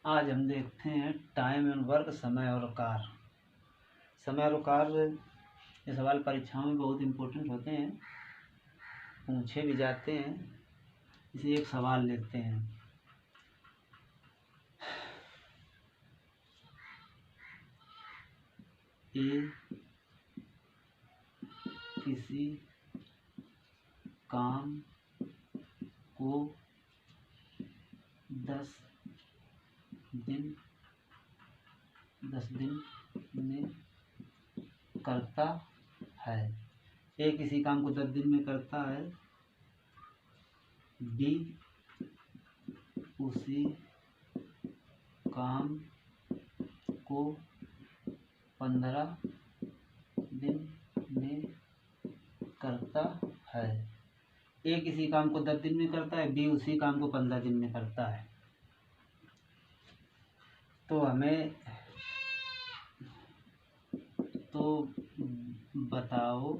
आज हम देखते हैं टाइम एंड वर्क, समय और कार्य। समय और कार्य ये सवाल परीक्षाओं में बहुत इम्पोर्टेंट होते हैं, पूछे भी जाते हैं। इसे एक सवाल लेते हैं। ए किसी काम को 10 दिन में करता है। ए किसी काम को 10 दिन में करता है। बी उसी काम को 15 दिन में करता है। ए किसी काम को 10 दिन में करता है, बी उसी काम को 15 दिन में करता है। तो हमें बताओ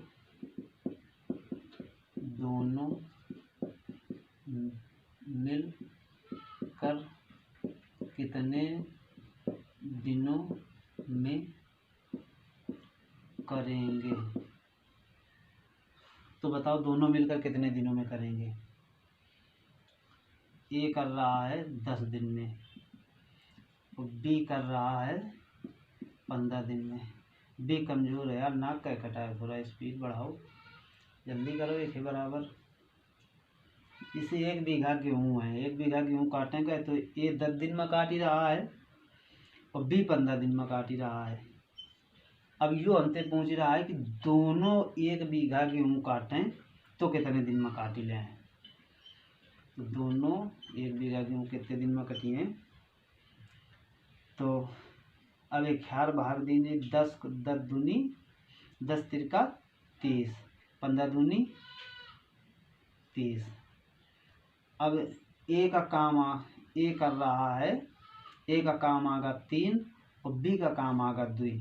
दोनों मिल कर कितने दिनों में करेंगे। तो बताओ दोनों मिलकर कितने दिनों में करेंगे। ए कर रहा है 10 दिन में और बी कर रहा है 15 दिन में। बी कमज़ोर है यार, नाक का कटा है, थोड़ा स्पीड बढ़ाओ, जल्दी करो। एक ही बराबर। इसे 1 बीघा गेहूँ है, 1 बीघा गेहूँ काटेंगे तो ए 10 दिन में काट ही रहा है और बी 15 दिन में काट ही रहा है। अब यो हमसे पूछ रहा है कि दोनों 1 बीघा गेहूँ काटें तो कितने दिन में काट ही लें। तो दोनों 1 बीघा गेहूँ कितने दिन में कटिए। तो अब एक ख्याल बाहर दीजिए। 10 दूनी 10 तिरका 30, 15 दूनी 30। अब ए का काम ए कर रहा है, ए का काम आगा 3 और बी का काम आगा 2।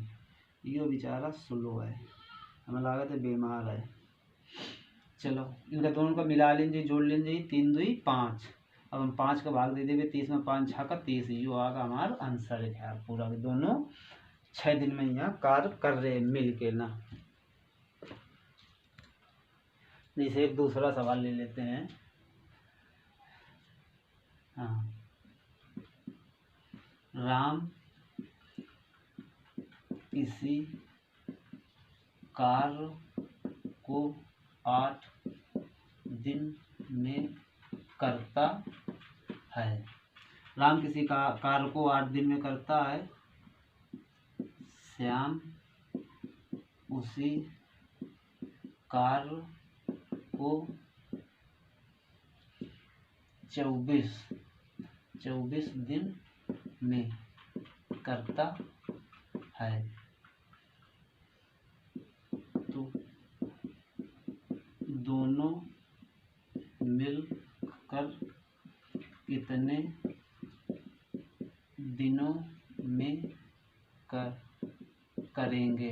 यो बेचारा स्लो है, हमें लागत है बीमार है। चलो इनका दोनों का मिला लीजिए, जोड़ लीजिए। 3 2 5। अब हम 5 का भाग दे देंगे। 30 में 5 6 का 30। यो आगा हमारा आंसर है यार पूरा। दोनों 6 दिन में यहाँ कार्य कर रहे हैं मिल के ना। जैसे एक दूसरा सवाल ले लेते हैं। हाँ, राम किसी कार्य को 8 दिन में करता है। राम किसी कार्य को 8 दिन में करता है। श्याम उसी कार्य को 24 दिन में करता है। तो दोनों मिलकर कितने दिनों में करेंगे।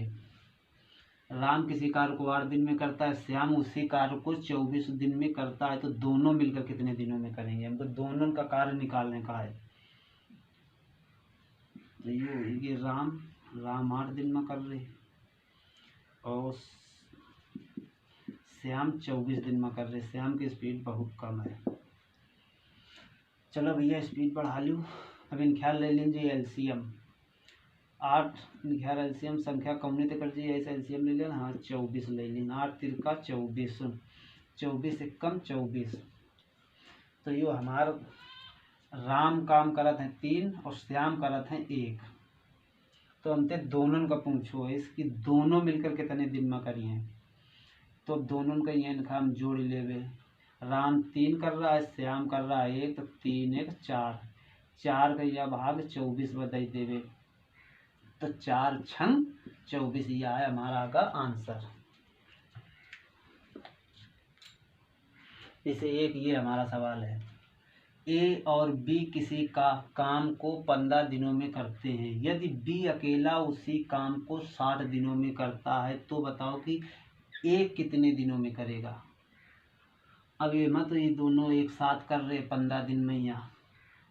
राम किसी कार्य को 8 दिन में करता है, श्याम उसी कार्य को 24 दिन में करता है। तो दोनों मिलकर कितने दिनों में करेंगे। हमको दोनों का कार्य निकालने का है। तो ये राम 8 दिन में कर रहे और श्याम 24 दिन में कर रहे। श्याम की स्पीड बहुत कम है। चलो भैया स्पीड बढ़ा लूँ। अब इन ख्याल ले लीजिए एलसीएम। 8 इन ख्याल एलसीएम संख्या कम नहीं तो कर दीजिए, ऐसा एलसीएम ले लेना। हाँ 24 ले लेना। 8 तिरका 24, 24 एक कम 24। तो यो हमारा राम काम करत हैं 3 और श्याम करत हैं 1। तो हमसे दोनों का पूछो इसकी दोनों मिलकर कितने दिन में करिए। तो दोनों का ये हम जोड़ लेवे। राम 3 कर रहा है, श्याम कर रहा है 1। तो 3 1 4, 4 का यह भाग 24 बदल देवे। तो 4 छंग 24 यह है हमारा का आंसर। इसे एक ये हमारा सवाल है। ए और बी किसी का काम को 15 दिनों में करते हैं। यदि बी अकेला उसी काम को 60 दिनों में करता है तो बताओ कि ए कितने दिनों में करेगा। अब ये मत ये दोनों एक साथ कर रहे 15 दिन में यहाँ,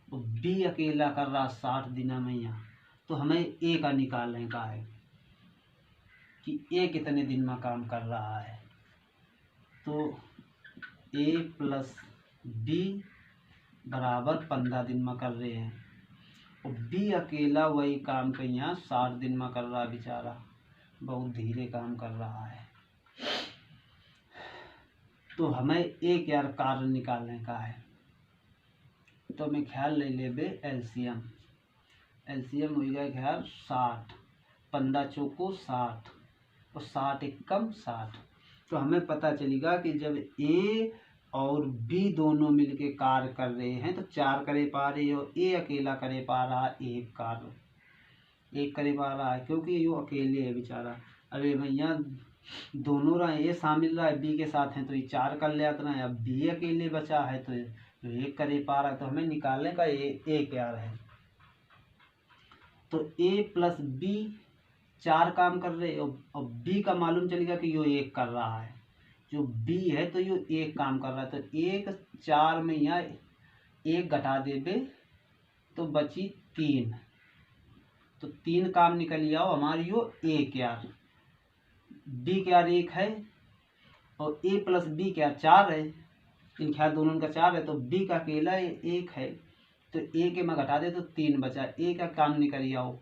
और बी अकेला कर रहा 60 दिन में यहाँ, तो हमें ए का निकालने का है कि ए कितने दिन में काम कर रहा है। तो ए प्लस बी बराबर 15 दिन में कर रहे हैं, और बी अकेला वही काम के यहाँ 60 दिन में कर रहा है, बेचारा बहुत धीरे काम कर रहा है। तो हमें एक यार कार्य निकालने का है, तो हमें ख्याल ले लेबे एलसीएम। एलसीएम हो गया ख्याल 60, 15 चौको 60 और 60 एकम 60। तो हमें पता चलेगा कि जब ए और बी दोनों मिलके कार्य कर रहे हैं तो 4 करे पा रहे और ए अकेला करे पा रहा एक कार्य, एक करे पा रहा है क्योंकि ये अकेले है बेचारा। अरे भैया दोनों रहा ए शामिल रहा है बी के साथ हैं तो ये 4 कर लेता है, अब बी अकेले बचा है तो एक करे पा रहा है। तो हमें निकालने का ए क्या है, तो ए प्लस बी 4 काम कर रहे और बी का मालूम चलेगा कि यो 1 कर रहा है, जो बी है तो यो 1 काम कर रहा है। तो 1 4 में यहाँ 1 घटा देबे तो बची 3, तो 3 काम निकल आओ हमारी यो एक यार, बी क्या 1 है और ए प्लस बी क्या 4 है, इन ख्याल दोनों का 4 है, तो बी का अकेला 1 है तो ए के में घटा दे तो 3 बचा। ए का काम निकल आओ,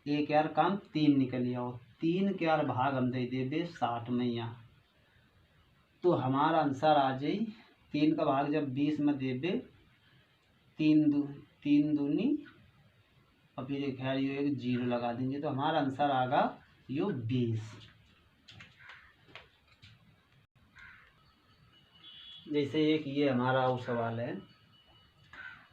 एक यार काम 3 निकल आओ, 3 के यार भाग हम दे देबे 60 में यहाँ, तो हमारा आंसर आ जाए 3 का भाग जब 20 में देबे 3 दूनी और फिर खैर ये एक 0 लगा देंगे तो हमारा आंसर आगा यो 20। जैसे एक ये हमारा और सवाल है,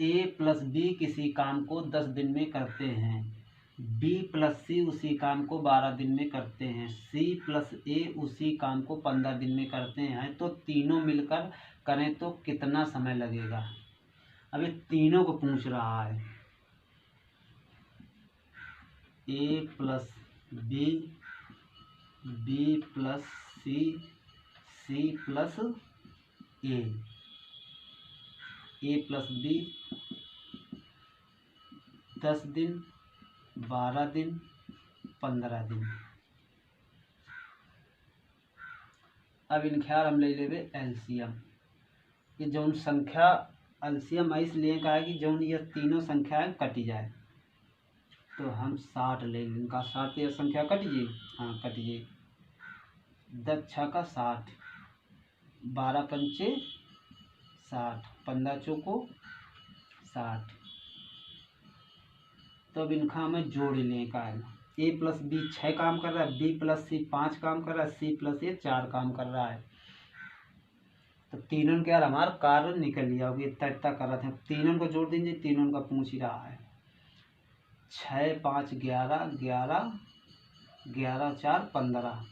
ए प्लस बी किसी काम को 10 दिन में करते हैं, बी प्लस सी उसी काम को 12 दिन में करते हैं, सी प्लस ए उसी काम को 15 दिन में करते हैं, तो तीनों मिलकर करें तो कितना समय लगेगा। अब ये तीनों को पूछ रहा है, ए प्लस बी, बी प्लस सी, सी प्लस ए प्लस बी 10 दिन, 12 दिन, 15 दिन। अब इन ख्याल हम ले लेवे एलसीएम। ये जौन संख्या एलसीएम इसलिए का है कि जौन ये तीनों संख्याएं कटी जाए, तो हम 60 ले लें, इनका 60 यह संख्या कट जाए, हाँ कट जाए, 10 छः का 60, 12 पंचे 60, 15 चौको 60। तो अब इनका हमें जोड़ लें का है, ए प्लस बी 6 काम कर रहा है, बी प्लस सी 5 काम कर रहा है, सी प्लस ए 4 काम कर रहा है, तो तीनों के यार हमारा कार्य निकल लिया। अब इतना इतना कर रहे थे, तीनों को जोड़ दीजिए, तीनों का पूछ ही रहा है, 6 5 11, 11 11 4 15,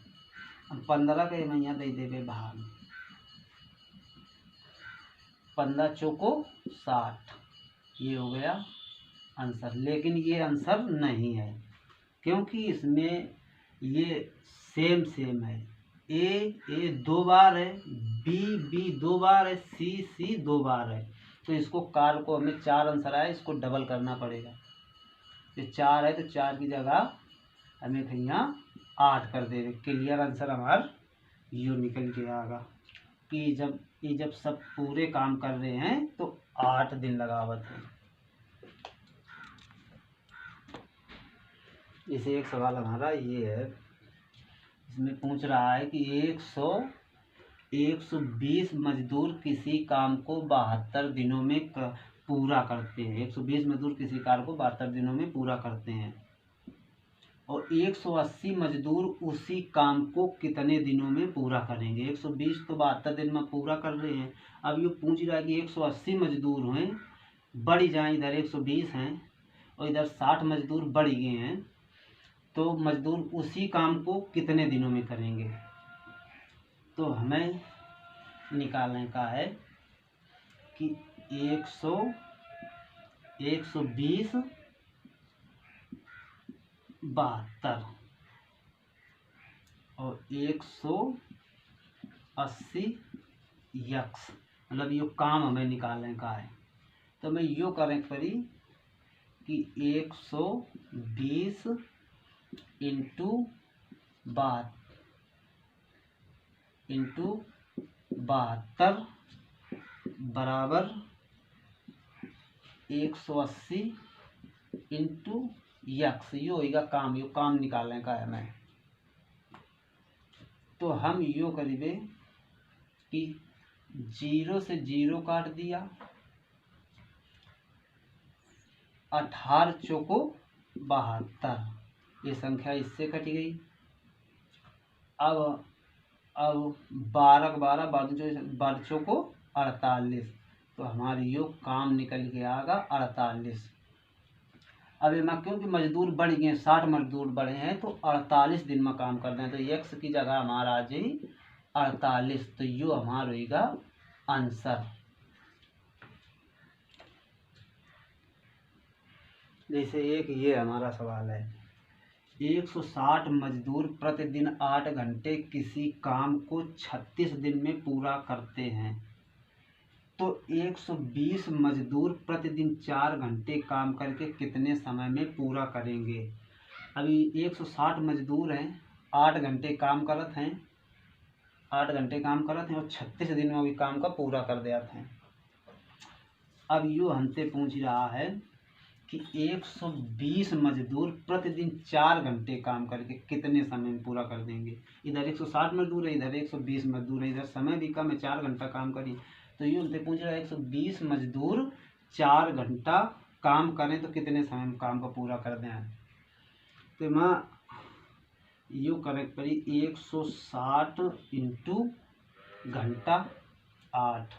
अब 15 का मैं यहाँ दे देवे भाग, 15 चौको 60, ये हो गया आंसर। लेकिन ये आंसर नहीं है क्योंकि इसमें ये सेम है, ए 2 बार है, बी 2 बार है, सी 2 बार है, तो इसको कार्य को हमें 4 आंसर आया, इसको डबल करना पड़ेगा। ये 4 है तो 4 की जगह हमें यहाँ 8 कर देंगे, क्लियर आंसर हमारा यो निकल के आएगा कि जब सब पूरे काम कर रहे हैं तो 8 दिन लगावत है। इसे एक सवाल हमारा ये है, इसमें पूछ रहा है कि 120 मजदूर किसी काम को 72 दिनों में पूरा करते हैं, 120 मजदूर किसी कार्य को 72 दिनों में पूरा करते हैं और 180 मजदूर उसी काम को कितने दिनों में पूरा करेंगे। 120 तो 72 दिन में पूरा कर रहे हैं, अब ये पूछ रहा है कि 180 मजदूर हैं, बढ़ जाएँ, इधर 120 हैं और इधर 60 मजदूर बढ़ गए हैं, तो मजदूर उसी काम को कितने दिनों में करेंगे। तो हमें निकालने का है कि 120 72 और 180 यक्स, मतलब ये काम हमें निकालने का है। तो मैं यो करेक्ट करी कि 120 इंटू 72 बराबर 180 इंटू यक्स। यो होगा काम, यो काम निकालने का है मैं। तो हम यो करीबे कि 0 से 0 काट दिया, 18 चौको 72, ये संख्या इससे कट गई। अब 12 12 12 चौको 48, तो हमारी यो काम निकल के आएगा 48। अब मैं क्योंकि मजदूर बढ़ गए, 60 मजदूर बढ़े हैं, तो 48 दिन में काम कर दें, तो x की जगह हमारा आ जाए 48। तो यो हमारा होगा आंसर। जैसे एक ये हमारा सवाल है, 160 मजदूर प्रतिदिन 8 घंटे किसी काम को 36 दिन में पूरा करते हैं, तो 120 मजदूर प्रतिदिन 4 घंटे काम करके कितने समय में पूरा करेंगे। अभी 160 मजदूर हैं, 8 घंटे काम करते हैं, 8 घंटे काम करते हैं और 36 दिन में भी काम का पूरा कर देते हैं। अब यो हमसे पूछ रहा है कि 120 मजदूर प्रतिदिन 4 घंटे काम करके कितने समय में पूरा कर देंगे। इधर 160 मजदूर है, इधर 120 मजदूर है, इधर समय भी कम है, 4 घंटा काम करिए। तो ये उनसे पूछ रहा है 120 मजदूर 4 घंटा काम करें तो कितने समय में काम को पूरा कर दें। तो मैं यो करेक्ट करी 160 इंटू घंटा 8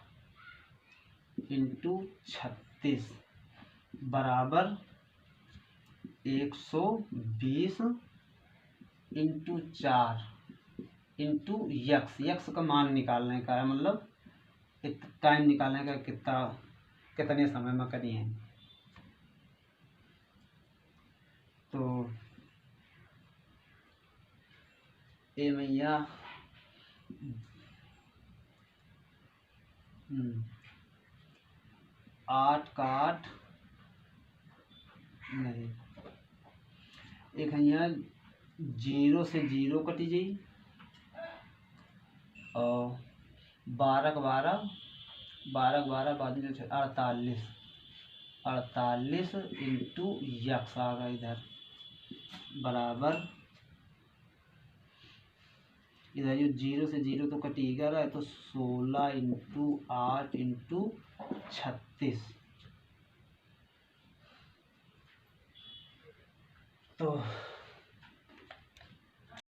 इंटू 36 बराबर 120 इंटू 4 इंटू यक्स का मान निकालने का है, मतलब टाइम निकालने का कितने समय में करिए। तो ए मैया 8 का 8 नहीं, एक यहाँ 0 से 0 कटी जाई और 12 का 12 बाद में 48 इंटू यक्स आ गया इधर बराबर, इधर जो 0 से 0 तो कट ही रहा है, तो 16 इंटू 8 इंटू 36। तो